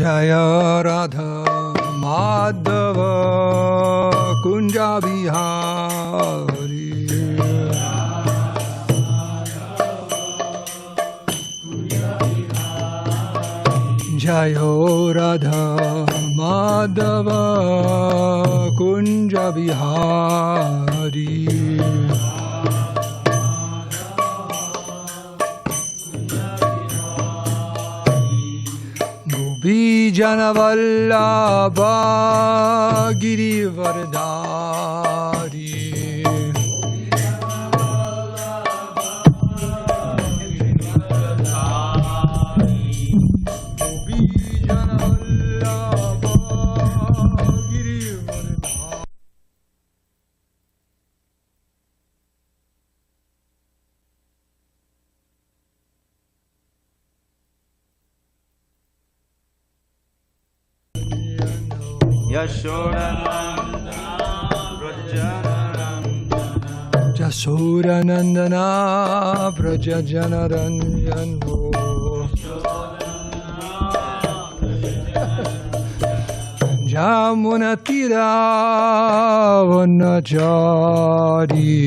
Jaya Radha Madhava Kunja Bihari Jaya Radha Madhava Kunja Bihari Janavallabha Girivardhari Jasodanandana Vrajajanaranjano Jamunatira Vanachari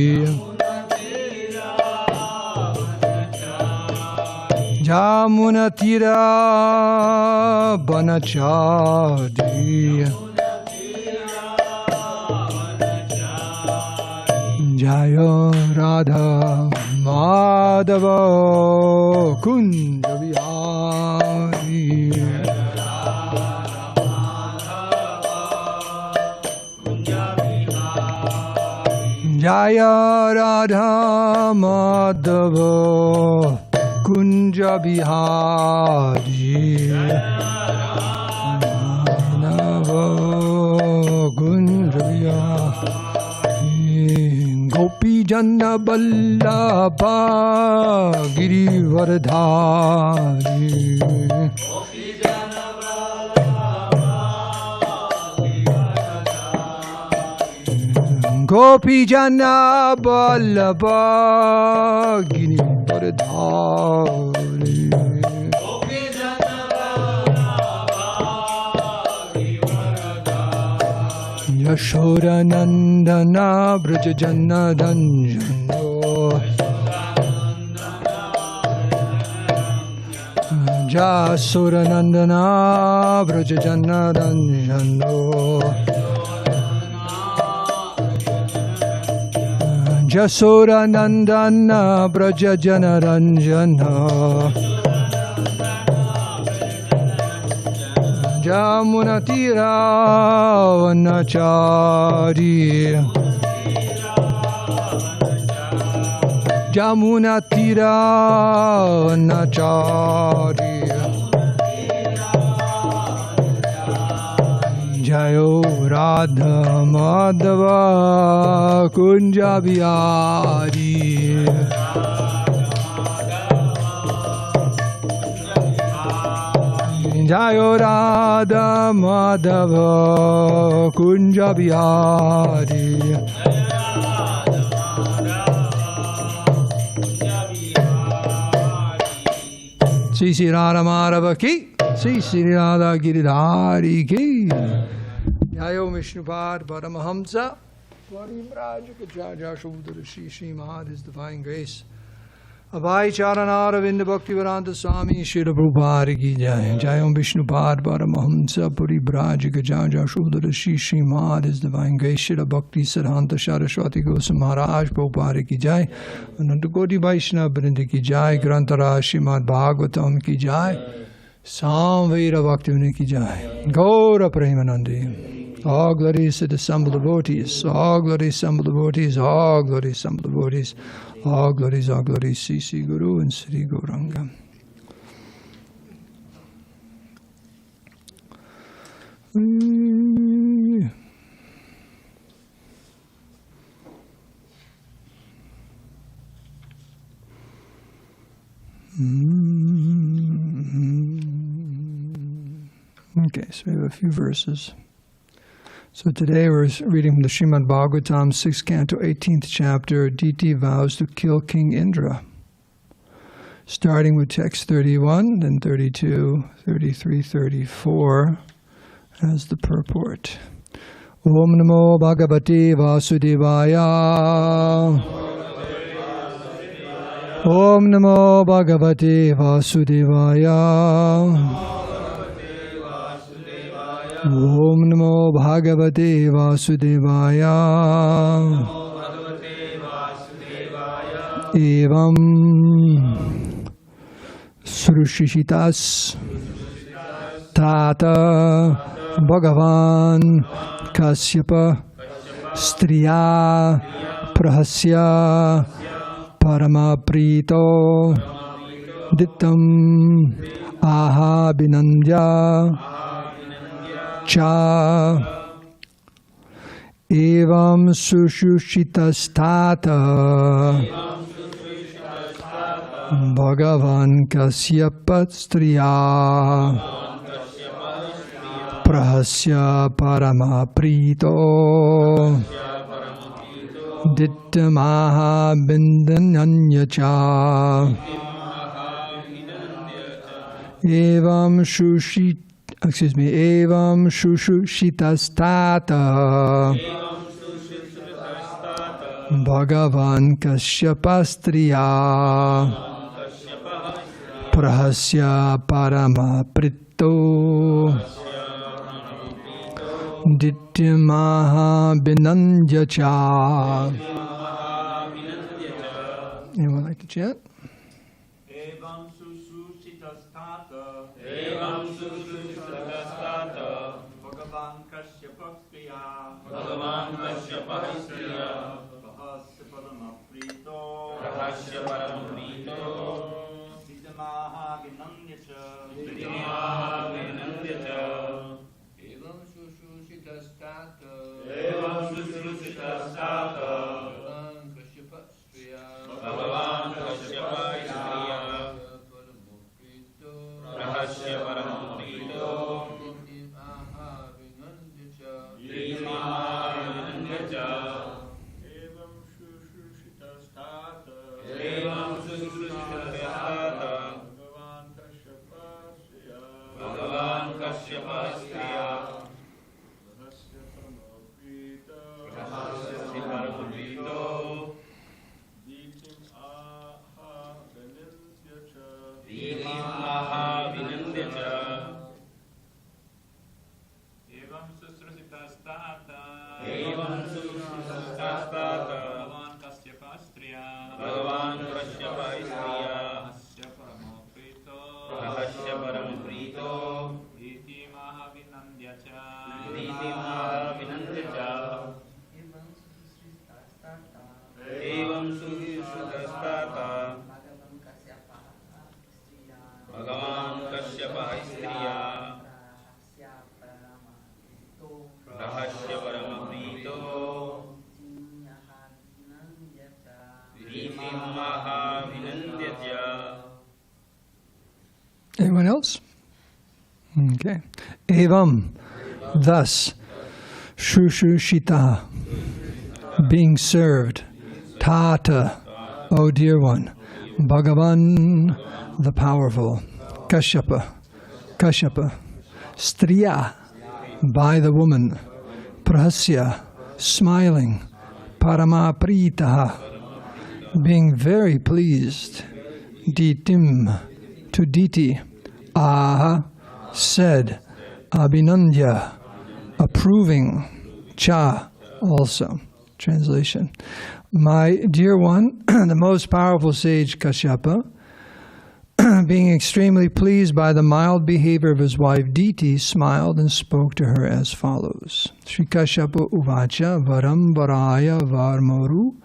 Jamunatira Vanachari Jaya Radha Madhava Kunja Bihari Jaya Radha Madhava Kunja Bihari Madhava Kunja Bihari Gopi Jana Ballabha Girivardhari Gopi Jana Ballabha Girivardhari Yashodanandana Vrajajanaranjano Jasodanandana Vrajajanaranjano Jasodanandana Vrajajanaranjano Jamunatira Vanachari Jamunatira Vanachari Jayo Radha Madhava Kunja Bihari Jaya Radha Madhava Kunja Bihari Sri Sri Radha Madhava ki Sri Sri Radha Giridhari ki Jayo Vishnupad Paramahamsa Varivrajaka Jaja Shudra Sri Srimad His Divine Grace Abhay Charanaravinda Bhaktivedanta Swami Srila Prabhupada ki jai. Jayam Vishnupad Paramahamsa Paribrajika Jaja Shudra Shri Srimad His Divine Grace Srila Bhakti Siddhanta Saraswati Goswami Maharaj Prabhupada ki jai. Ananta Koti Vaishnava Vrinda ki jai. Grantara Srimad Bhagavatam ki jai. Samveda Bhaktivinoda ki jai. Gaura Premanandi. All glories to the assembled devotees. All glories assembled devotees. All glories assembled devotees. All glories, Sri Guru and Sri Gauranga. Okay, so we have a few verses. So today we're reading from the Srimad Bhagavatam, 6th canto, 18th chapter. Diti vows to kill King Indra. starting with text 31, then 32, 33, 34 as the purport. Om Namo Bhagavate Vasudevaya. Om Namo Bhagavate Vasudevaya. Om Namo Bhagavate Vasudevaya. Evam Srushishitas Tata Bhagavan Kasyapa Striya Prahasya Paramaprito Dittam Aha Binandya Cha Evam Sushushitastata Bhagavan Kasyapa Striya Prahasya Paramaprito Dittamaha Bindanyanyacha Evam Shushushitastata Bhagavan Kasyapastriya Prahasya Paramaprito Dittimaha Binandyacha. Anyone like to chant? Evam Sushushitastata Evam Sushushitastata Bhagavan Kasyapastriya Bhagavan Kasyapastriya Prahasya Paramaprito Prahasya Paramaprito Dittimaha Binandyacha Dittimaha Binandyacha Evam Sushushitastata Evam Sushushitastata Bhagavan Kasyapastriya Prahasya Paramaprito Dittimaha Binandyacha Evam Sushushitastata Evam Sushushitastata Bhagavan Kasyapastriya Prahasya Paramaprito Dittimaha Binandyacha Evam Sushushitastata Evam Sushushitastata Bhagavan Kasyapastriya Bhagavan Kasyapastriya Prahasya Paramaprito Dittimaha Binandyacha Dittimaha Binandyacha Evam Sushushitastata Bhagavan Kasyapastriya Prahasya Paramaprito Dittimaha Binandyacha. Anyone else? Okay. Evam, thus, Shushushita, being served, Tata, O dear one, Bhagavan, the powerful, Kashyapa, Striya, by the woman, Prahasya, smiling, Paramapritaha, being very pleased, Ditim, to Diti, Aha, said, Abhinandya, approving, Cha, also. Translation. My dear one, the most powerful sage Kashyapa, being extremely pleased by the mild behavior of his wife Diti, smiled and spoke to her as follows. Shri Kashyapa uvacha varam varaya varmoru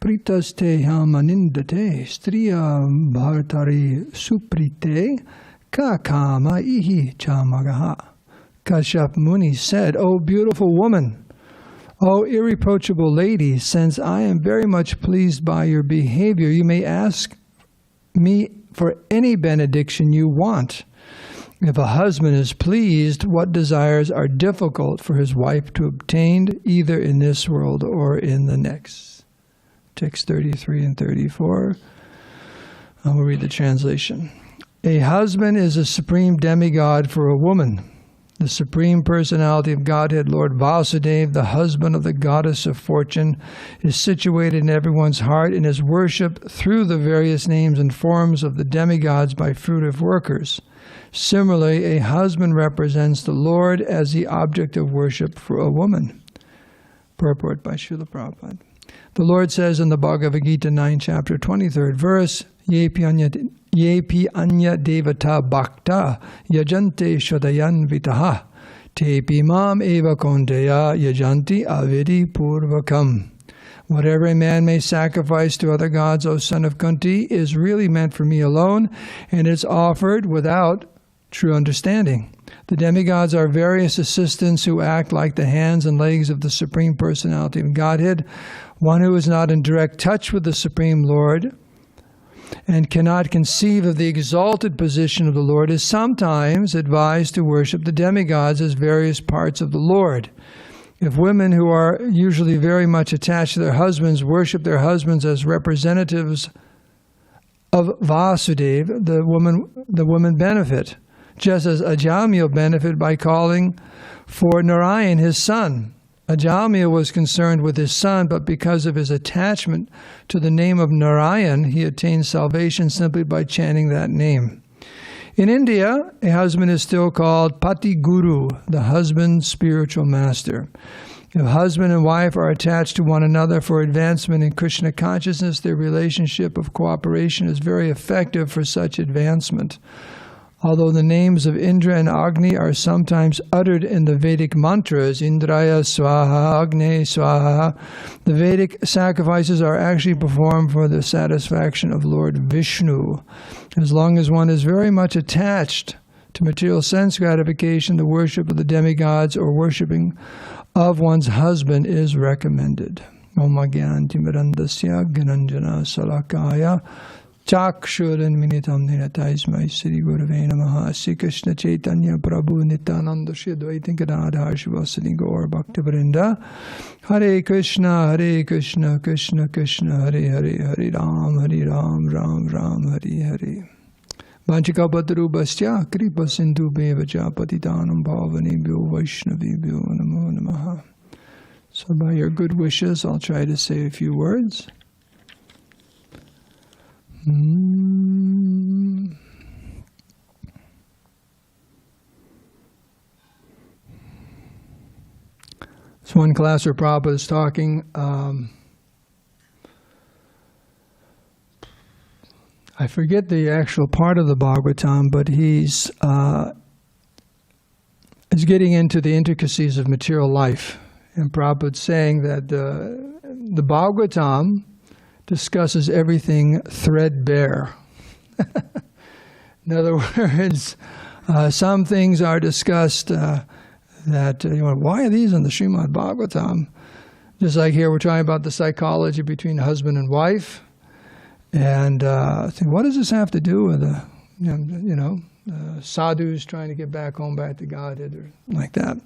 pritaste hamanindate striya bhartari suprite kakama ihi chamagaha. Kashyap Muni said, O beautiful woman, O irreproachable lady, since I am very much pleased by your behavior, you may ask me for any benediction you want. If a husband is pleased, what desires are difficult for his wife to obtain either in this world or in the next? Text 33 and 34. I will read the translation. A husband is a supreme demigod for a woman. The Supreme Personality of Godhead, Lord Vasudeva, the husband of the Goddess of Fortune, is situated in everyone's heart and is worshipped through the various names and forms of the demigods by fruitive workers. Similarly, a husband represents the Lord as the object of worship for a woman. Purport by Srila Prabhupada. The Lord says in the Bhagavad Gita 9, chapter 23rd verse, Yepi anya devata bhakta yajante shadayan vitaha tepi mam eva kondeya yajanti avidi purvakam. Whatever a man may sacrifice to other gods, O son of Kunti, is really meant for me alone, and is offered without true understanding. The demigods are various assistants who act like the hands and legs of the Supreme Personality of Godhead. One who is not in direct touch with the Supreme Lord and cannot conceive of the exalted position of the Lord is sometimes advised to worship the demigods as various parts of the Lord. If women who are usually very much attached to their husbands worship their husbands as representatives of Vasudeva, the woman benefit, just as Ajamil benefited by calling for Narayan, his son. Ajamil was concerned with his son, but because of his attachment to the name of Narayan, he attained salvation simply by chanting that name. In India, a husband is still called Pati Guru, the husband's spiritual master. If husband and wife are attached to one another for advancement in Krishna consciousness, their relationship of cooperation is very effective for such advancement. Although the names of Indra and Agni are sometimes uttered in the Vedic mantras, Indraya Swaha, Agni Swaha, the Vedic sacrifices are actually performed for the satisfaction of Lord Vishnu. As long as one is very much attached to material sense gratification, the worship of the demigods or worshipping of one's husband is recommended. Om Gyanti Mirandasya Gyananjana Salakaya Chakshuran Minitam Nirataismai Sri Gurave Namaha Sri Kṛṣṇa Chaitanya Prabhu Nityananda Shri Advaita Gadadhar Shivasani Gaur Bhaktivinoda Hare Krishna Krishna Krishna Hare Hare Hare Ram Ram Ram Hare Hare Vanchikapatarubhasya Kripa Sindhu Bevacha Patitanam Bhavanebhyo Vaishnavebhyo Namo Namaha. So by your good wishes, I'll try to say a few words. So one class where Prabhupada is talking, I forget the actual part of the Bhagavatam, but he's getting into the intricacies of material life. And Prabhupada's saying that the Bhagavatam discusses everything threadbare. In other words, some things are discussed that, why are these in the Srimad Bhagavatam? Just like here, we're talking about the psychology between husband and wife. And what does this have to do with sadhus trying to get back home, back to Godhead, or like that?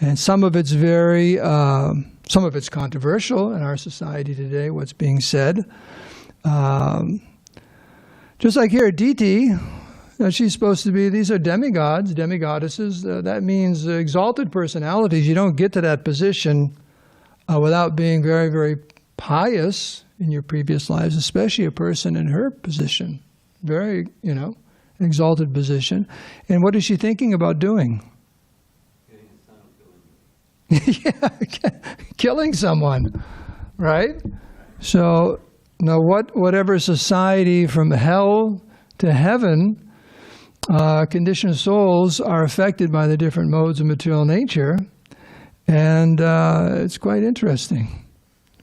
And some of it's some of it's controversial in our society today, what's being said. Just like here, Diti, she's supposed to be, these are demigods, demigoddesses. That means exalted personalities. You don't get to that position without being very, very pious in your previous lives, especially a person in her position. Very, exalted position. And what is she thinking about doing? Yeah, killing someone, right? So, whatever society from hell to heaven, conditioned souls are affected by the different modes of material nature, and it's quite interesting,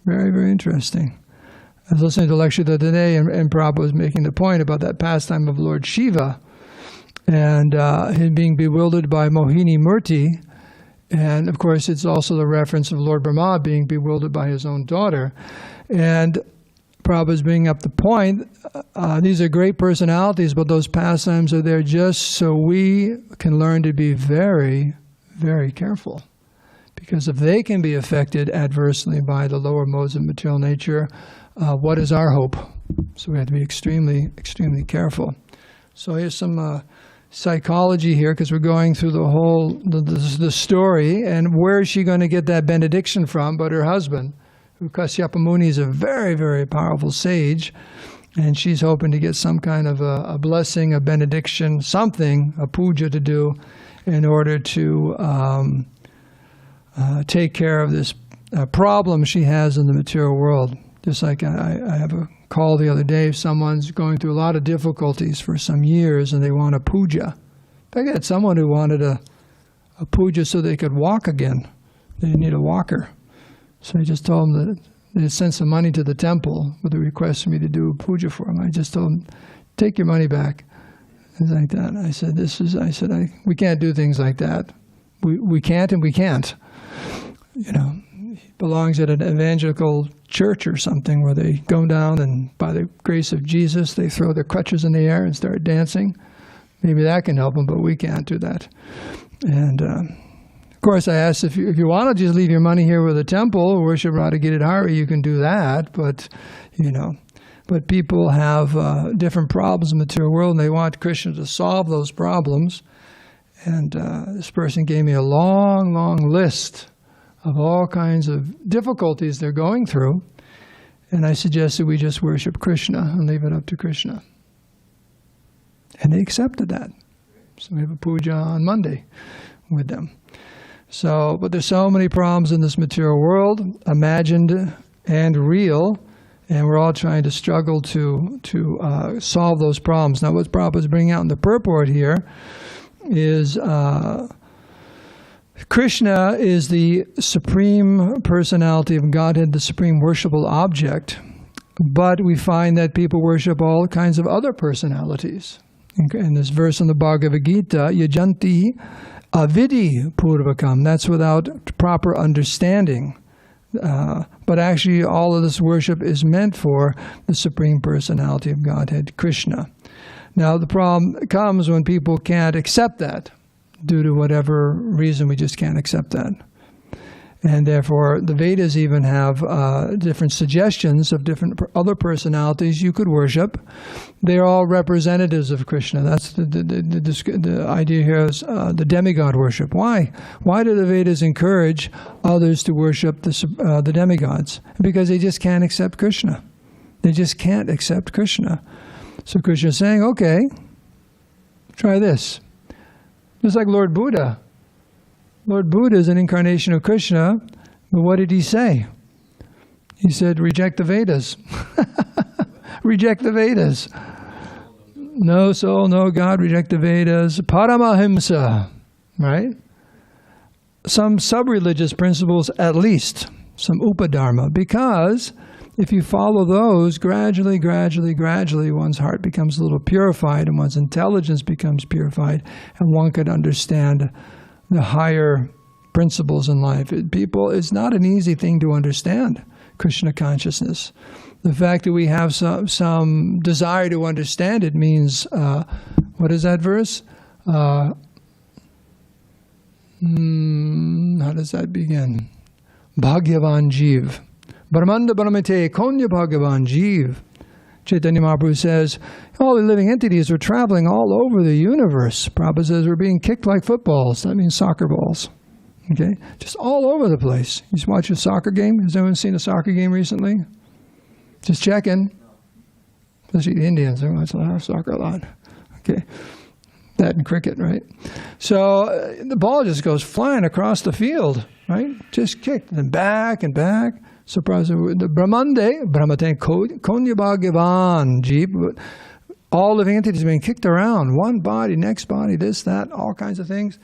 very, very interesting. I was listening to a lecture the other day, and Prabhupada was making the point about that pastime of Lord Shiva, and him being bewildered by Mohini Murti. And, of course, it's also the reference of Lord Brahma being bewildered by his own daughter. And Prabhupada's bringing up the point, these are great personalities, but those pastimes are there just so we can learn to be very, very careful. Because if they can be affected adversely by the lower modes of material nature, what is our hope? So we have to be extremely, extremely careful. So here's some psychology here, because we're going through the whole the story, and where is she going to get that benediction from but her husband, who Kasyapa Muni is a very, very powerful sage, and she's hoping to get some kind of a blessing, a benediction, something, a puja to do in order to take care of this problem she has in the material world. Just like I have a call the other day, someone's going through a lot of difficulties for some years and they want a puja. I had someone who wanted a puja so they could walk again. They need a walker. So I just told them that they sent some money to the temple with a request for me to do a puja for them. I just told them, take your money back. Things like that. I said, we can't do things like that. We can't and we can't. You know, it belongs at an evangelical church or something where they go down and by the grace of Jesus they throw their crutches in the air and start dancing. Maybe that can help them, but we can't do that. And of course I asked if you want to just leave your money here with the temple, worship Radha Giridhari, you can do that, but you know, but people have different problems in the material world and they want Krishna to solve those problems. And this person gave me a long, long list of all kinds of difficulties they're going through. And I suggested we just worship Krishna and leave it up to Krishna. And they accepted that. So we have a puja on Monday with them. So, but there's so many problems in this material world, imagined and real, and we're all trying to struggle to solve those problems. Now what Prabhupada is bringing out in the purport here is Krishna is the supreme personality of Godhead, the supreme worshipable object, but we find that people worship all kinds of other personalities. In this verse in the Bhagavad Gita, yajanti avidi purvakam, that's without proper understanding. But actually all of this worship is meant for the supreme personality of Godhead, Krishna. Now the problem comes when people can't accept that. Due to whatever reason, we just can't accept that. And therefore, the Vedas even have different suggestions of different other personalities you could worship. They're all representatives of Krishna. That's the idea here is the demigod worship. Why? Why do the Vedas encourage others to worship the demigods? Because they just can't accept Krishna. They just can't accept Krishna. So Krishna is saying, okay, try this. Just like Lord Buddha. Lord Buddha is an incarnation of Krishna, but what did he say? He said, reject the Vedas. Reject the Vedas. No soul, no God, reject the Vedas. Paramahimsa, right? Some sub-religious principles at least, some upadharma, because if you follow those, gradually, one's heart becomes a little purified and one's intelligence becomes purified and one could understand the higher principles in life. It's not an easy thing to understand, Krishna consciousness. The fact that we have some desire to understand it means, what is that verse? How does that begin? Bhagyavan Jeev. Brahmanda Brahmate Konya Bhagavan Jeev. Chaitanya Mahaprabhu says, all the living entities are traveling all over the universe. Prabhupada says we're being kicked like footballs. That means soccer balls. Okay? Just all over the place. You just watch a soccer game? Has anyone seen a soccer game recently? Just checking. Especially the Indians. They watch soccer a lot. Okay. That and cricket, right? So the ball just goes flying across the field, right? Just kicked and back and back. Surprisingly, the Brahmate Konya Bhagavan Jeep, all living entities being kicked around, one body, next body, this, that, all kinds of things.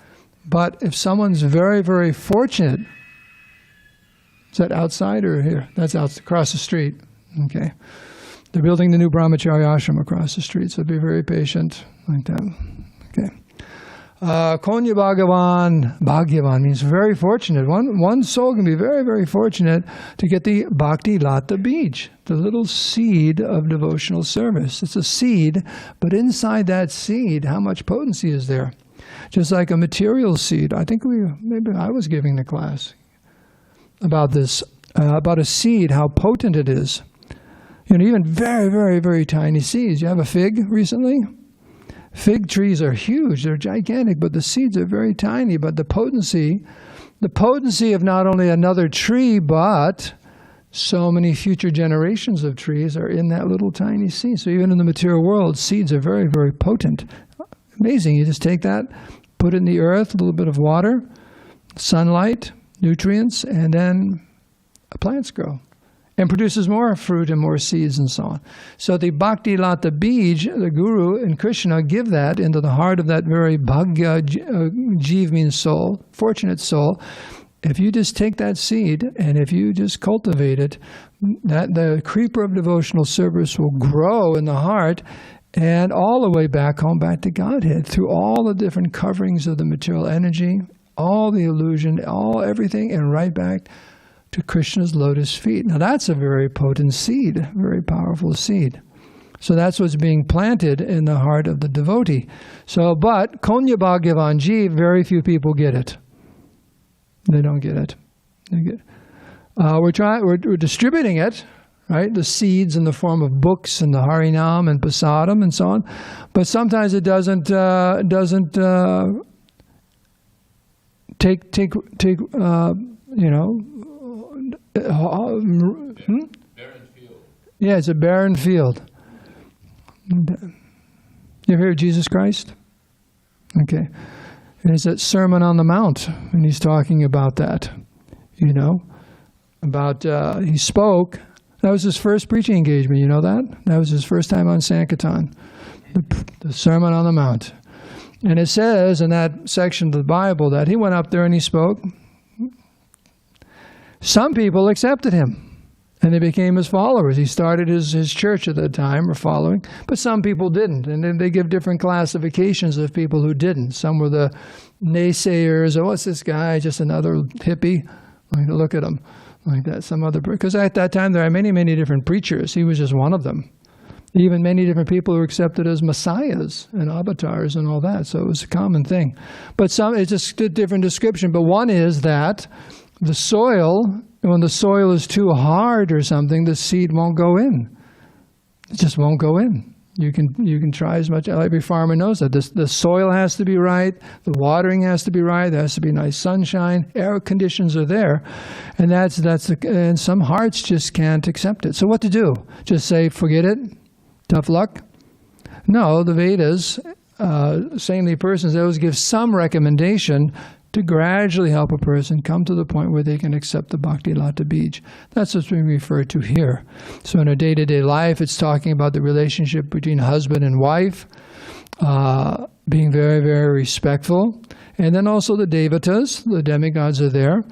But if someone's very, very fortunate, is that outside or here? That's out across the street. Okay. They're building the new Brahmacharya ashram across the street, so be very patient like that. Okay. Konya Bhagavan means very fortunate. One soul can be very, very fortunate to get the Bhakti Lata Bij, the little seed of devotional service. It's a seed, but inside that seed, how much potency is there? Just like a material seed. I think maybe I was giving the class about this, about a seed, how potent it is. You know, even very, very, very tiny seeds. You have a fig recently? Fig trees are huge, they're gigantic, but the seeds are very tiny. But the potency of not only another tree, but so many future generations of trees are in that little tiny seed. So even in the material world, seeds are very, very potent. Amazing. You just take that, put it in the earth, a little bit of water, sunlight, nutrients, and then plants grow. And produces more fruit and more seeds and so on. So the Bhakti Lata Bij, the Guru and Krishna give that into the heart of that very Bhagya, Jeev means soul, fortunate soul. If you just take that seed and if you just cultivate it, that the creeper of devotional service will grow in the heart and all the way back home, back to Godhead, through all the different coverings of the material energy, all the illusion, everything, and right back to Krishna's lotus feet. Now that's a very potent seed, very powerful seed. So that's what's being planted in the heart of the devotee. So, but Konya Bhagavan Jeev, very few people get it. They don't get it. We're distributing it, right? The seeds in the form of books and the Harinam and Prasadam and so on. But sometimes it doesn't take you know. Barren field. Yeah, it's a barren field. You ever hear of Jesus Christ? Okay. There's that Sermon on the Mount, and he's talking about that. You know, about he spoke. That was his first preaching engagement. You know that? That was his first time on Sankirtan, the Sermon on the Mount. And it says in that section of the Bible that he went up there and he spoke. Some people accepted him, and they became his followers. He started his church at that time, or following, but some people didn't. And then they give different classifications of people who didn't. Some were the naysayers, what's this guy, just another hippie? Like, look at him, like that. Some other, because at that time there are many, many different preachers. He was just one of them. Even many different people who were accepted as messiahs and avatars and all that. So it was a common thing. But it's just a different description. But one is that the soil, when the soil is too hard or something, the seed won't go in. It just won't go in. You can try as much. Every farmer knows that. The soil has to be right. The watering has to be right. There has to be nice sunshine. Air conditions are there, and and some hearts just can't accept it. So what to do? Just say, forget it. Tough luck? No, the Vedas, saintly persons, they always give some recommendation to gradually help a person come to the point where they can accept the Bhakti Lata Bij. That's what's being referred to here. So in a day-to-day life, it's talking about the relationship between husband and wife, being very, very respectful. And then also the devatas, the demigods are there.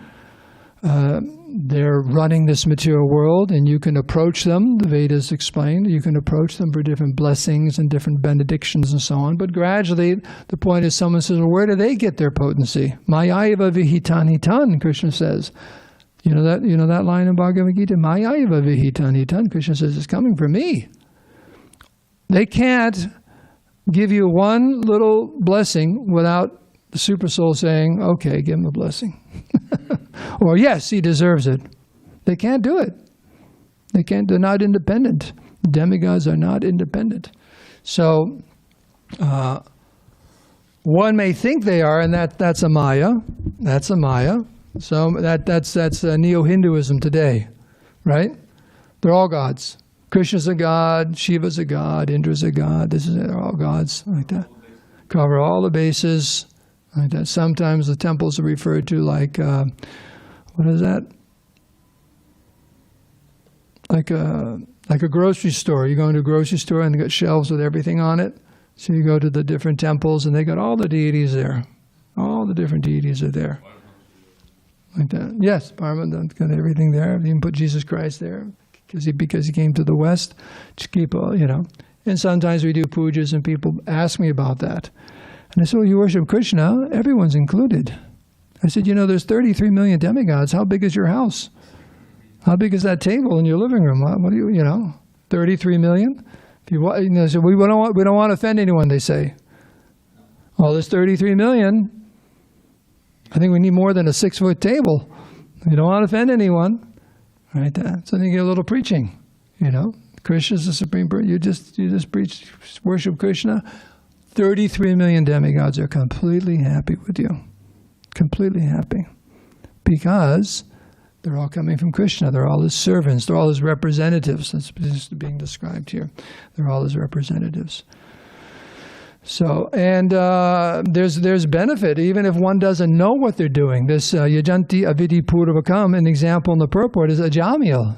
They're running this material world, and you can approach them, the Vedas explain, you can approach them for different blessings and different benedictions and so on. But gradually, the point is someone says, well, where do they get their potency? Mayaiva vihitan hitan, Krishna says. You know that line in Bhagavad Gita? Mayaiva vihitan hitan. Krishna says, it's coming from me. They can't give you one little blessing without the super soul saying, okay, give him a blessing. Or yes, he deserves it. They can't do it. They're not independent. Demigods are not independent. So one may think they are, and that's a Maya. That's a Maya. So that's Neo-Hinduism today, right? They're all gods. Krishna's a god, Shiva's a god, Indra's a god. They're all gods like that. Cover all the bases. Like that. Sometimes the temples are referred to like, what is that? Like a grocery store. You go into a grocery store and they got shelves with everything on it. So you go to the different temples and they got all the deities there. All the different deities are there. Like that. Yes, Paramahansa got everything there. You can put Jesus Christ there because he came to the West to keep, And sometimes we do pujas and people ask me about that. And I said, well, you worship Krishna, everyone's included. I said, there's 33 million demigods. How big is your house? How big is that table in your living room? What do you 33 million? If you so we don't want to offend anyone, they say. Well, there's 33 million. I think we need more than a 6-foot table. You don't want to offend anyone. Right? So then you get a little preaching, Krishna is the supreme person. You just preach, worship Krishna. 33 million demigods are completely happy with you. Completely happy. Because they're all coming from Krishna. They're all his servants. They're all his representatives. That's being described here. They're all his representatives. So, and there's benefit, even if one doesn't know what they're doing. This Yajanti Avidi Purvakam, an example in the purport, is Ajamil.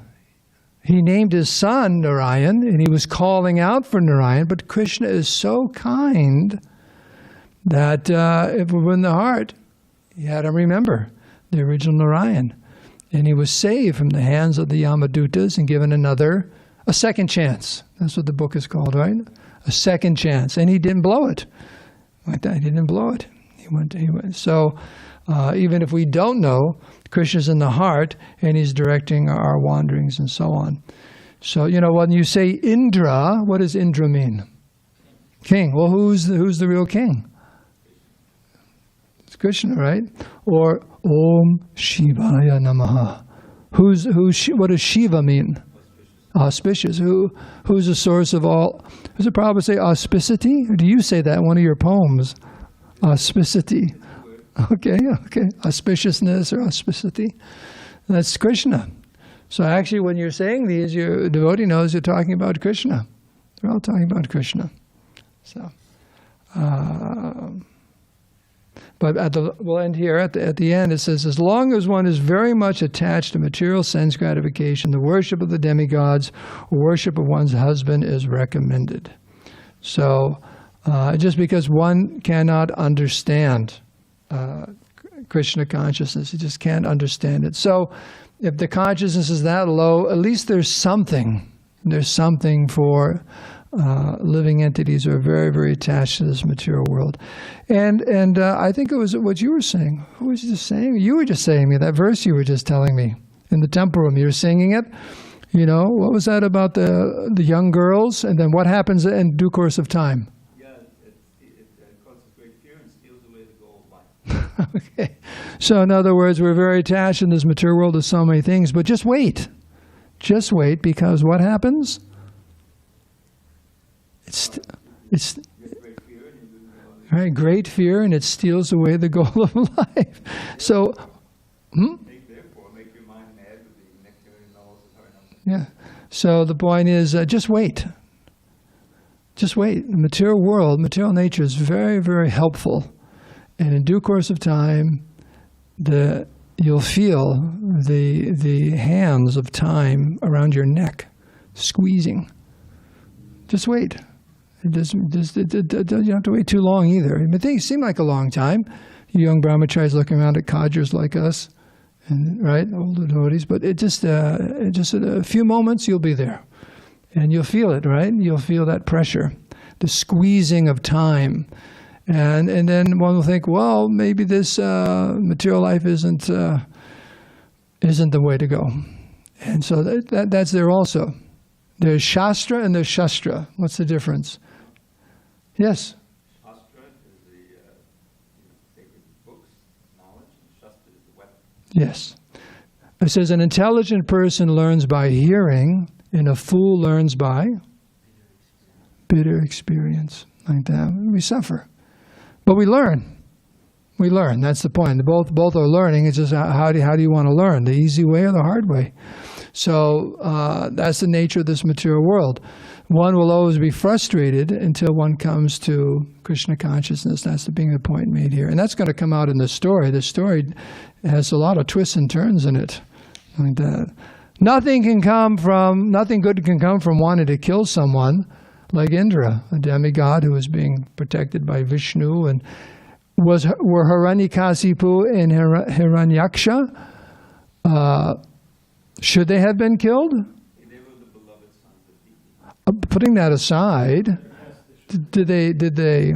He named his son Narayan, and he was calling out for Narayan, but Krishna is so kind that if it were in the heart, he had to remember the original Narayan. And he was saved from the hands of the Yamadutas and given a second chance. That's what the book is called, right? A second chance. And he didn't blow it. He didn't blow it. He went. So even if we don't know, Krishna's in the heart and he's directing our wanderings and so on. So, when you say Indra, what does Indra mean? King. Well, who's the real king? It's Krishna, right? Or Om Shivaya Namaha. What does Shiva mean? Auspicious. Who's the source of all? Does the Prabhupada say auspicity? Or do you say that in one of your poems? Auspicity. Okay. Auspiciousness or auspicity. That's Krishna. So actually when you're saying these, your devotee knows you're talking about Krishna. They're all talking about Krishna. So, but we'll end here. At the end it says, as long as one is very much attached to material sense gratification, the worship of the demigods or worship of one's husband is recommended. So just because one cannot understand Krishna consciousness, you just can't understand it. So if the consciousness is that low, at least there's something. There's something for living entities who are very, very attached to this material world. And I think it was what you were saying. Who was just saying? You were just saying me, that verse you were just telling me in the temple room. You were singing it. What was that about the young girls? And then what happens in due course of time? Yeah, it causes great fear and steals away the goal of life. Okay. So in other words, we're very attached in this material world to so many things, but just wait. Just wait, because what happens? It's right, great fear, and it steals away the goal of life. So, Therefore, make your mind mad with the nectarian knowledge of heart. Yeah. So the point is, just wait. Just wait. The material world, material nature is very, very helpful, and in due course of time, you'll feel the hands of time around your neck squeezing. Just wait. You don't have to wait too long either. Things seem like a long time. You young brahmacharis looking around at codgers like us, and right, older devotees. But just a few moments, you'll be there, and you'll feel it. Right, you'll feel that pressure, the squeezing of time, and then one will think, well, maybe this material life isn't the way to go, and so that's there also. There's Shastra and there's Shastra. What's the difference? Yes? Shastra is the sacred books, knowledge, and Shastra is the weapon. Yes. It says an intelligent person learns by hearing, and a fool learns by bitter experience. Like that. We suffer. But we learn. We learn. That's the point. Both are learning. It's just how do you want to learn? The easy way or the hard way? So that's the nature of this material world. One will always be frustrated until one comes to Krishna consciousness. That's the point made here. And that's going to come out in the story. The story has a lot of twists and turns in it. Like that. Nothing good can come from wanting to kill someone like Indra, a demigod who was being protected by Vishnu. And were Hiranyakasipu and Hiranyaksha, should they have been killed? They were the beloved sons of Devi. Putting that aside, did they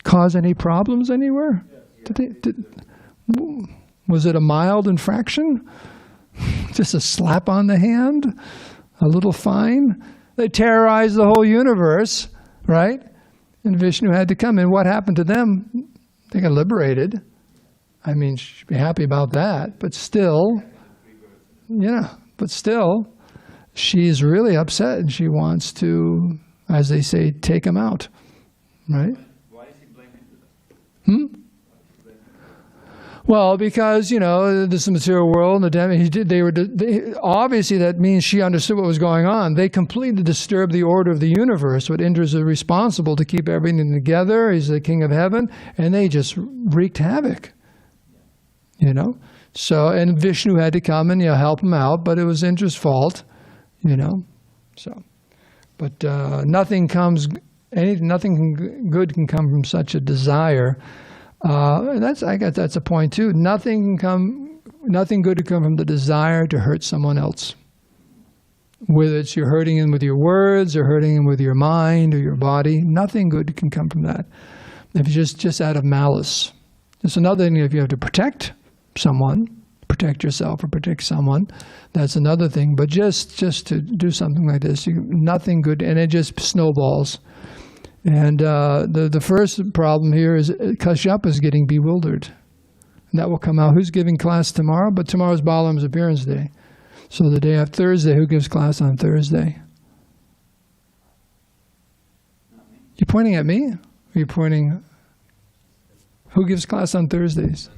cause any problems anywhere? Was it a mild infraction? Just a slap on the hand? A little fine? They terrorized the whole universe, right? And Vishnu had to come. And what happened to them? They got liberated. I mean, should be happy about that. But still, she's really upset and she wants to, as they say, take him out, right? Why is he blaming them? Well, because, this is the material world, and obviously that means she understood what was going on. They completely disturbed the order of the universe, but Indra's responsible to keep everything together. He's the king of heaven, and they just wreaked havoc, So, and Vishnu had to come and help him out, but it was Indra's fault, So, but nothing good can come from such a desire. I guess that's a point too. Nothing good to come from the desire to hurt someone else. Whether it's you're hurting him with your words or hurting him with your mind or your body, nothing good can come from that. If it's just out of malice. It's another thing if you have to protect someone, protect yourself or protect someone, that's another thing. But just to do something like this, nothing good, and it just snowballs. And the first problem here is Kashyapa is getting bewildered. And that will come out. Who's giving class tomorrow? But tomorrow's Balaram's appearance day. So the day after Thursday, who gives class on Thursday? You pointing at me? Or you pointing? Who gives class on Thursdays?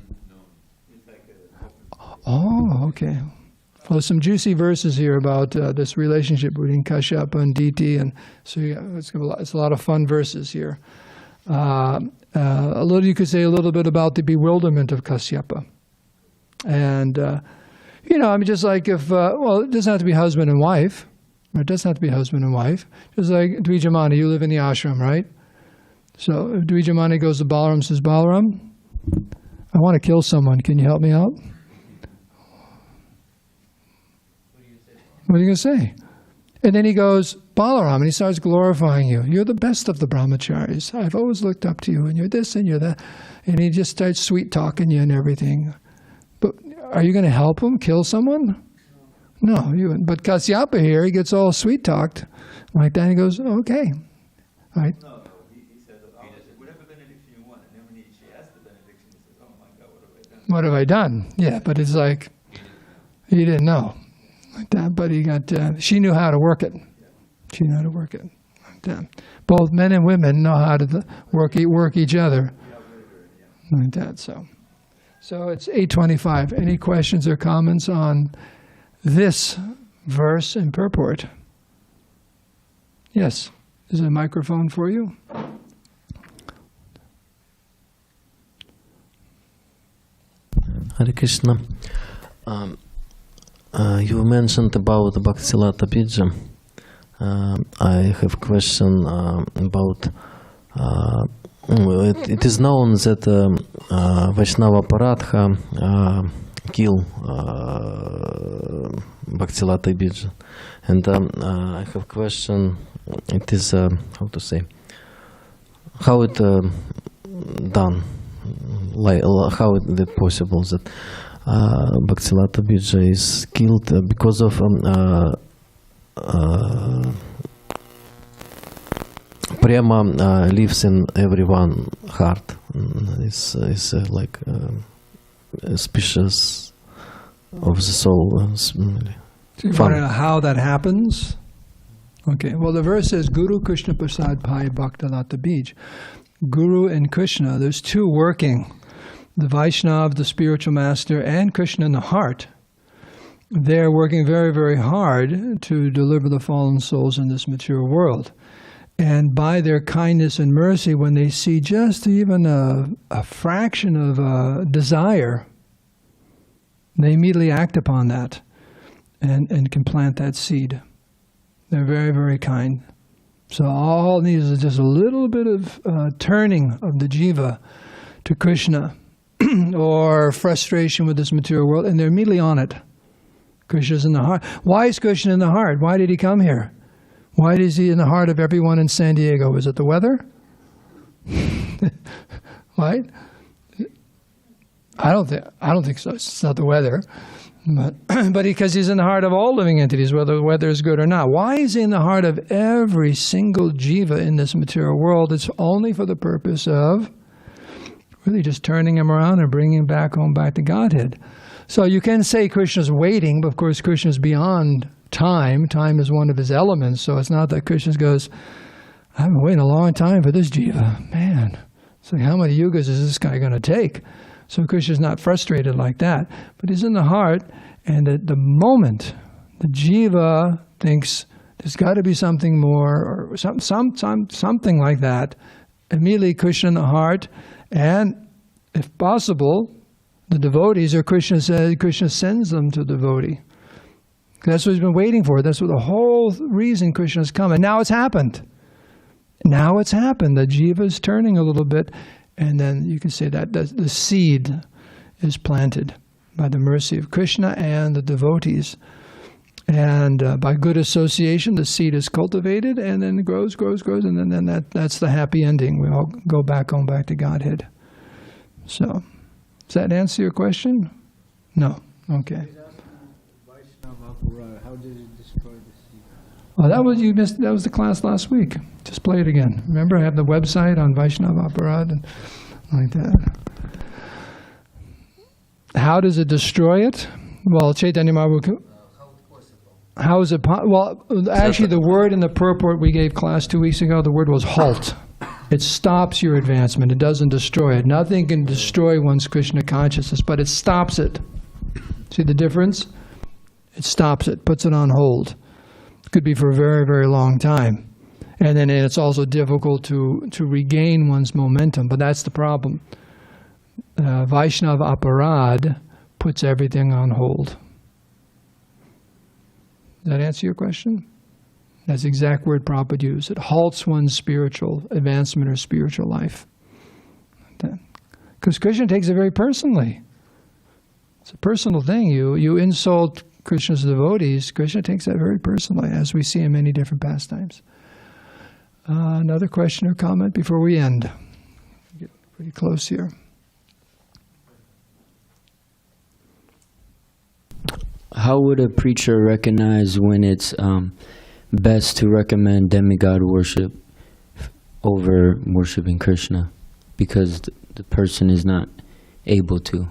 Oh, okay. Well, some juicy verses here about this relationship between Kashyapa and Diti, and so it's a lot of fun verses here. You could say a little bit about the bewilderment of Kashyapa, and just like if it doesn't have to be husband and wife. It doesn't have to be husband and wife. Just like Dvijamani, you live in the ashram, right? So if Dvijamani goes to Balaram, says, Balaram, I want to kill someone. Can you help me out? What are you going to say? And then he goes, Balaram, and he starts glorifying you. You're the best of the brahmacharis. I've always looked up to you, and you're this and you're that. And he just starts sweet-talking you and everything. But are you going to help him kill someone? No. But Kashyapa here, he gets all sweet-talked like that. And he goes, okay. Right? No, he said, whatever benediction you want. And then when she asked the benediction, he says, oh my God, what have I done? What have I done? Yeah, but it's like, he didn't know. Like that, but she knew how to work it. She knew how to work it. Like that. Both men and women know how to work each other. Like that. So it's 8:25. Any questions or comments on this verse and purport? Yes. Is there a microphone for you? Hare Krishna. You mentioned about Bhakti Bija. I have a question about. It is known that Vaishnava Paratha kill Bhakti Bija, and I have a question. It is how to say, how it done, like how is it possible that Bhakti Bija is killed because of Prema lives in everyone's heart. It's like a species of the soul. Do you want to know how that happens? Okay, well the verse says, Guru Krishna Prasad Pai Bhaktilata Bij. Guru and Krishna, there's two working. The Vaishnava, the spiritual master, and Krishna in the heart. They're working very, very hard to deliver the fallen souls in this material world. And by their kindness and mercy, when they see just even a fraction of desire, they immediately act upon that and can plant that seed. They're very, very kind. So all it needs is just a little bit of turning of the jiva to Krishna or frustration with this material world, and they're immediately on it. Krishna's in the heart. Why is Krishna in the heart? Why did he come here? Why is he in the heart of everyone in San Diego? Is it the weather? Right? I don't think so. It's not the weather. But because he's in the heart of all living entities, whether the weather is good or not. Why is he in the heart of every single jiva in this material world? It's only for the purpose of really just turning him around and bringing him back home, back to Godhead. So you can say Krishna's waiting, but of course Krishna's beyond time. Time is one of his elements, so it's not that Krishna goes, I've been waiting a long time for this jiva. Man, so how many yugas is this guy going to take? So Krishna's not frustrated like that, but he's in the heart, and at the moment the jiva thinks there's got to be something more, or something like that, immediately Krishna in the heart, and if possible, the devotees, or Krishna sends them to the devotee. That's what he's been waiting for. That's what the whole reason Krishna's come. And now it's happened. Now it's happened. The jiva is turning a little bit, and then you can say that the seed is planted by the mercy of Krishna and the devotees. And by good association, the seed is cultivated, and then it grows, and then that's the happy ending. We all go back to Godhead. So, does that answer your question? No. Okay. How does it destroy the seed? Well, that was the class last week. Just play it again. Remember, I have the website on Vaishnava Aparad and like that. How does it destroy it? Well, Chaitanya Mahaprabhu. How is it? Well, actually, the word in the purport we gave class 2 weeks ago, the word was halt. It stops your advancement. It doesn't destroy it. Nothing can destroy one's Krishna consciousness, but it stops it. See the difference? It stops it, puts it on hold. It could be for a very, very long time. And then it's also difficult to regain one's momentum, but that's the problem. Vaishnava Aparad puts everything on hold. Does that answer your question? That's the exact word Prabhupada used. It halts one's spiritual advancement or spiritual life. Because Krishna takes it very personally. It's a personal thing. You insult Krishna's devotees, Krishna takes that very personally, as we see in many different pastimes. Another question or comment before we end? Get pretty close here. How would a preacher recognize when it's best to recommend demigod worship over worshiping Krishna, because the person is not able to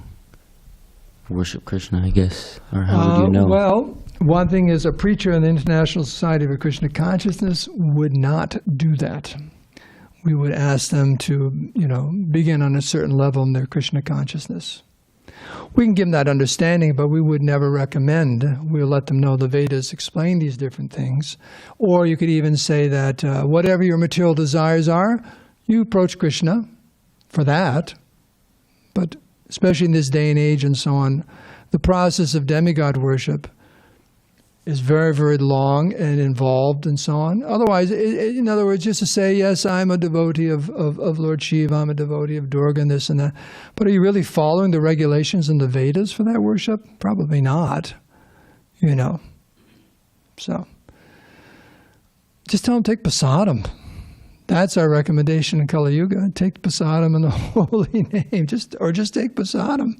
worship Krishna, I guess? Or how would you know? Well, one thing is, a preacher in the International Society for Krishna Consciousness would not do that. We would ask them to, begin on a certain level in their Krishna consciousness. We can give them that understanding, but we would never recommend. We'll let them know the Vedas explain these different things. Or you could even say that whatever your material desires are, you approach Krishna for that. But especially in this day and age and so on, the process of demigod worship is very, very long and involved and so on. Otherwise, in other words, just to say, yes, I'm a devotee of Lord Shiva, I'm a devotee of Durga and this and that. But are you really following the regulations in the Vedas for that worship? Probably not, So, just tell them, take prasadam. That's our recommendation in Kali Yuga. Take prasadam in the holy name. Just take prasadam.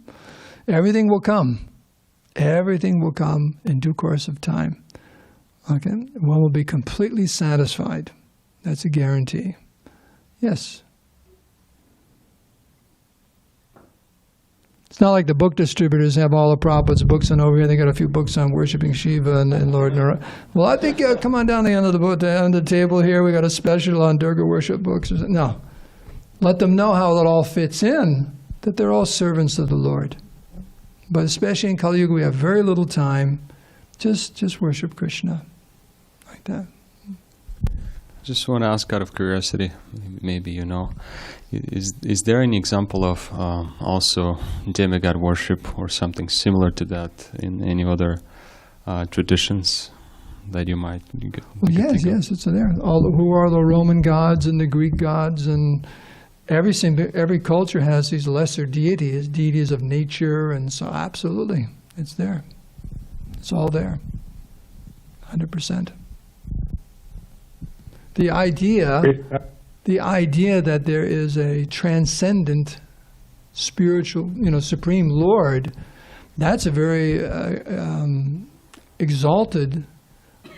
Everything will come. Everything will come in due course of time. Okay? One will be completely satisfied. That's a guarantee. Yes? It's not like the book distributors have all of Prabhupada's books, and over here they got a few books on worshiping Shiva and Lord Nara. Well, I think, come on down the end of the table here, we got a special on Durga worship books. No. Let them know how it all fits in, that they're all servants of the Lord. But especially in Kali Yuga, we have very little time. Just worship Krishna, like that. Just want to ask out of curiosity, maybe is there any example of also demigod worship or something similar to that in any other traditions that you might? Yes, it's there. Who are the Roman gods and the Greek gods and every culture has these lesser deities of nature, and so absolutely, it's there. It's all there, 100%. The idea that there is a transcendent, spiritual, supreme Lord, that's a very exalted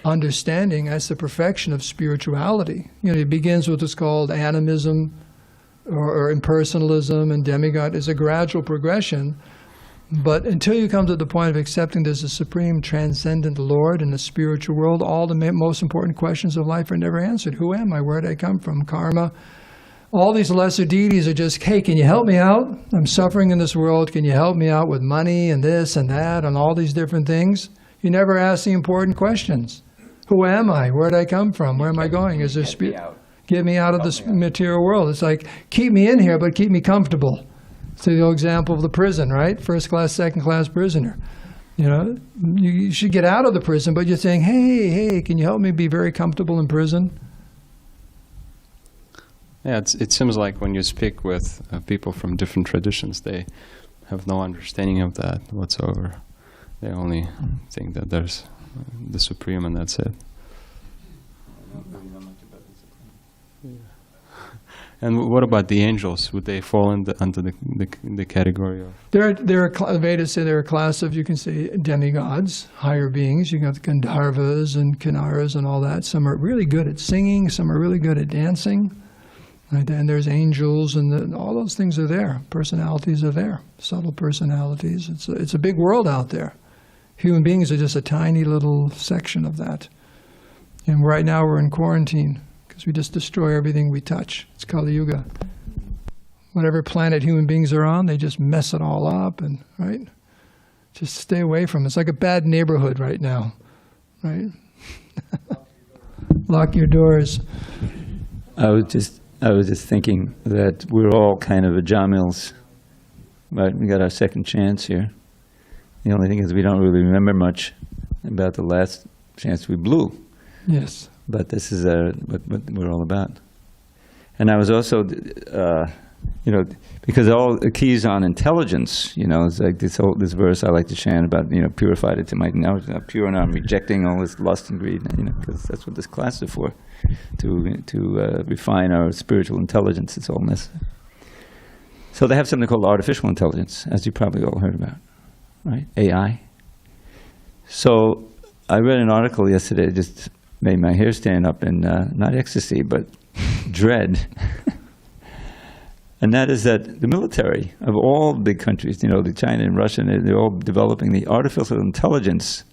understanding. That's the perfection of spirituality. It begins with what's called animism, or impersonalism, and demigod is a gradual progression. But until you come to the point of accepting there's a supreme transcendent Lord in the spiritual world, all the most important questions of life are never answered. Who am I? Where did I come from? Karma. All these lesser deities are just, hey, can you help me out? I'm suffering in this world. Can you help me out with money and this and that and all these different things? You never ask the important questions. Who am I? Where did I come from? Where am I going? Is there get me out of this material world. It's like, keep me in here, but keep me comfortable. It's the old example of the prison, right? First class, second class prisoner. You know, you should get out of the prison, but you're saying, hey, can you help me be very comfortable in prison? Yeah, it seems like when you speak with people from different traditions, they have no understanding of that whatsoever. They only think that there's the Supreme and that's it. And what about the angels? Would they fall under the category of? Vedas say they're a class of, you can say, demigods, higher beings. You got the Gandharvas and Kinnaras and all that. Some are really good at singing. Some are really good at dancing. Right? And there's angels, and all those things are there. Personalities are there, subtle personalities. It's a big world out there. Human beings are just a tiny little section of that. And right now we're in quarantine, because we just destroy everything we touch. It's Kali Yuga. Whatever planet human beings are on, they just mess it all up, and right? Just stay away from it. It's like a bad neighborhood right now, right? Lock your doors. I was just thinking that we're all kind of a Jamils, but we got our second chance here. The only thing is we don't really remember much about the last chance we blew. Yes. But this is what we're all about. And I was also, because all the keys on intelligence, it's like this verse I like to chant about, purified it to my knowledge, pure now I'm rejecting all this lust and greed, because that's what this class is for, to refine our spiritual intelligence. It's all necessary. So they have something called artificial intelligence, as you probably all heard about, right? AI. So I read an article yesterday, just made my hair stand up in, not ecstasy, but dread. And that is that the military of all big countries, the China and Russia, they're all developing the artificial intelligence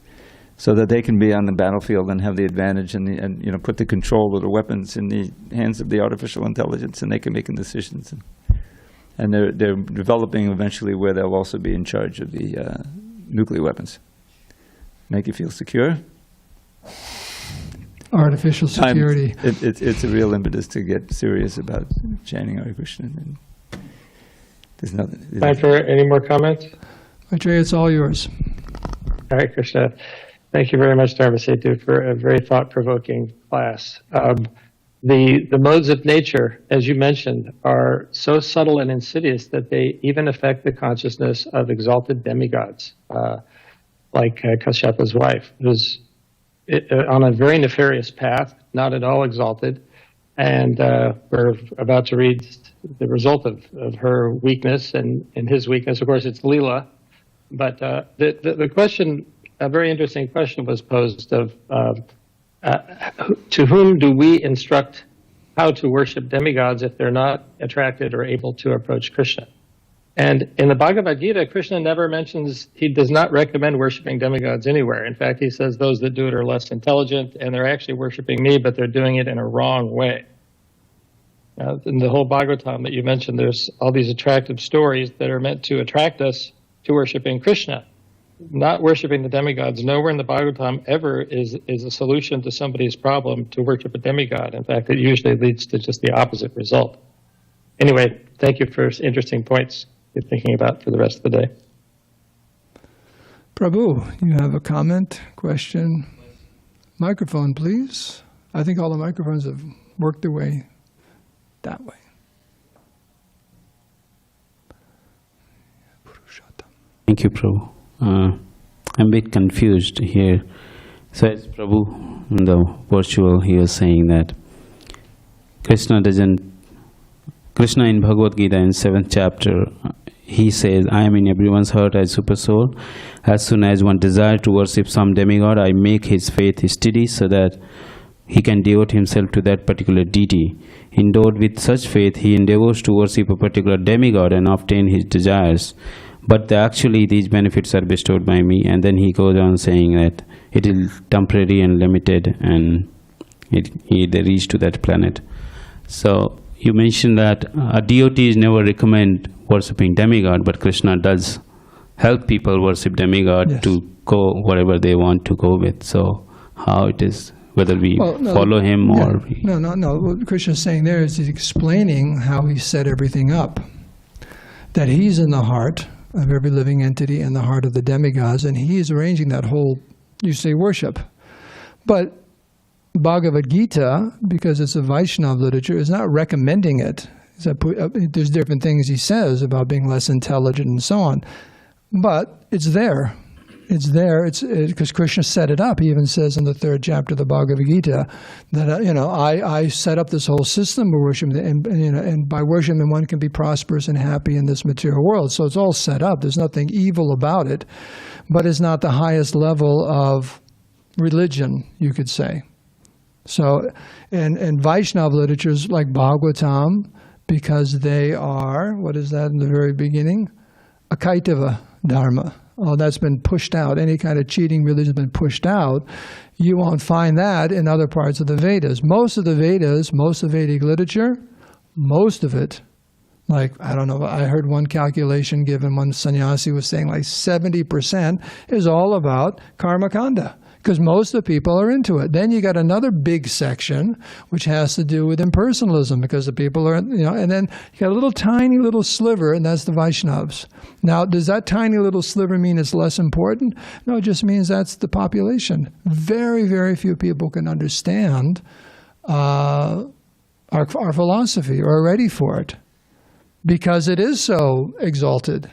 so that they can be on the battlefield and have the advantage and put the control of the weapons in the hands of the artificial intelligence, and they can make decisions. And they're developing eventually where they'll also be in charge of the nuclear weapons. Make you feel secure? Artificial security. It's a real impetus to get serious about chanting Hare Krishna. And there's nothing. Time for any more comments? Maitreya, it's all yours. Hare Krishna. Thank you very much, Dharmasetu, for a very thought-provoking class. The modes of nature, as you mentioned, are so subtle and insidious that they even affect the consciousness of exalted demigods, like Kasyapa's wife, who's on a very nefarious path, not at all exalted, and we're about to read the result of her weakness and his weakness. Of course, it's Leela, but the question, a very interesting question was posed of to whom do we instruct how to worship demigods if they're not attracted or able to approach Krishna? And in the Bhagavad Gita, Krishna never mentions, he does not recommend worshiping demigods anywhere. In fact, he says those that do it are less intelligent, and they're actually worshiping me, but they're doing it in a wrong way. In the whole Bhagavatam that you mentioned, there's all these attractive stories that are meant to attract us to worshiping Krishna. Not worshiping the demigods. Nowhere in the Bhagavatam ever is a solution to somebody's problem to worship a demigod. In fact, it usually leads to just the opposite result. Anyway, thank you for interesting points you're thinking about for the rest of the day. Prabhu, you have a comment, question? Microphone, please. I think all the microphones have worked their way that way. Thank you, Prabhu. I'm a bit confused here. So as Prabhu, in the virtual, he was saying that Krishna in Bhagavad Gita in 7th chapter, he says, I am in everyone's heart as super soul. As soon as one desires to worship some demigod, I make his faith steady so that he can devote himself to that particular deity. Endowed with such faith, he endeavors to worship a particular demigod and obtain his desires. but actually these benefits are bestowed by me. And then he goes on saying that it is temporary and limited, and they reach to that planet. So you mentioned that devotees never recommend worshipping demigod, but Krishna does help people worship demigod, yes, to go wherever they want to go with. So how it is, whether we follow him or... No. What Krishna is saying there is he's explaining how he set everything up. That he's in the heart of every living entity and the heart of the demigods, and he's arranging that whole, you say, worship. But Bhagavad Gita, because it's a Vaishnava literature, is not recommending it. There's different things he says about being less intelligent and so on. But it's there. It's there. Because Krishna set it up. He even says in the 3rd chapter of the Bhagavad Gita that I set up this whole system of worship, and by worshiping one can be prosperous and happy in this material world. So it's all set up. There's nothing evil about it, but it's not the highest level of religion, you could say. So, in Vaishnava literatures like Bhagavatam, because they are, what is that in the very beginning? Akaitava Dharma. Oh, that's been pushed out. Any kind of cheating religion has been pushed out. You won't find that in other parts of the Vedas. Most of the Vedas, most of Vedic literature, most of it, like, I don't know, I heard one calculation given, one sannyasi was saying like 70% is all about karma kanda, because most of the people are into it. Then you got another big section which has to do with impersonalism, because the people are, and then you got a little tiny little sliver, and that's the Vaishnavas. Now, does that tiny little sliver mean it's less important? No, it just means that's the population. Very, very few people can understand our philosophy or are ready for it, because it is so exalted.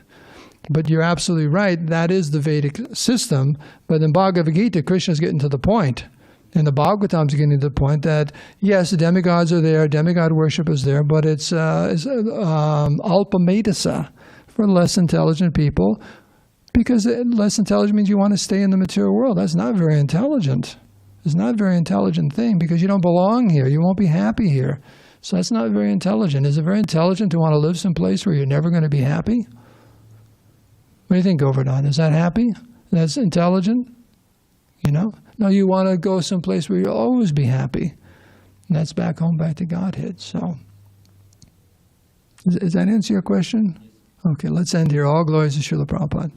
But you're absolutely right, that is the Vedic system. But in Bhagavad Gita, Krishna's getting to the point. And the Bhagavatam's getting to the point that, yes, the demigods are there, demigod worship is there, but it's alpametasa, for less intelligent people, because less intelligent means you want to stay in the material world. That's not very intelligent. It's not a very intelligent thing, because you don't belong here. You won't be happy here. So that's not very intelligent. Is it very intelligent to want to live someplace where you're never going to be happy? What do you think, Govardhan? Is that happy? That's intelligent? No, you want to go someplace where you'll always be happy. And that's back home, back to Godhead. So, does that answer your question? Okay, let's end here. All glories to Srila Prabhupada.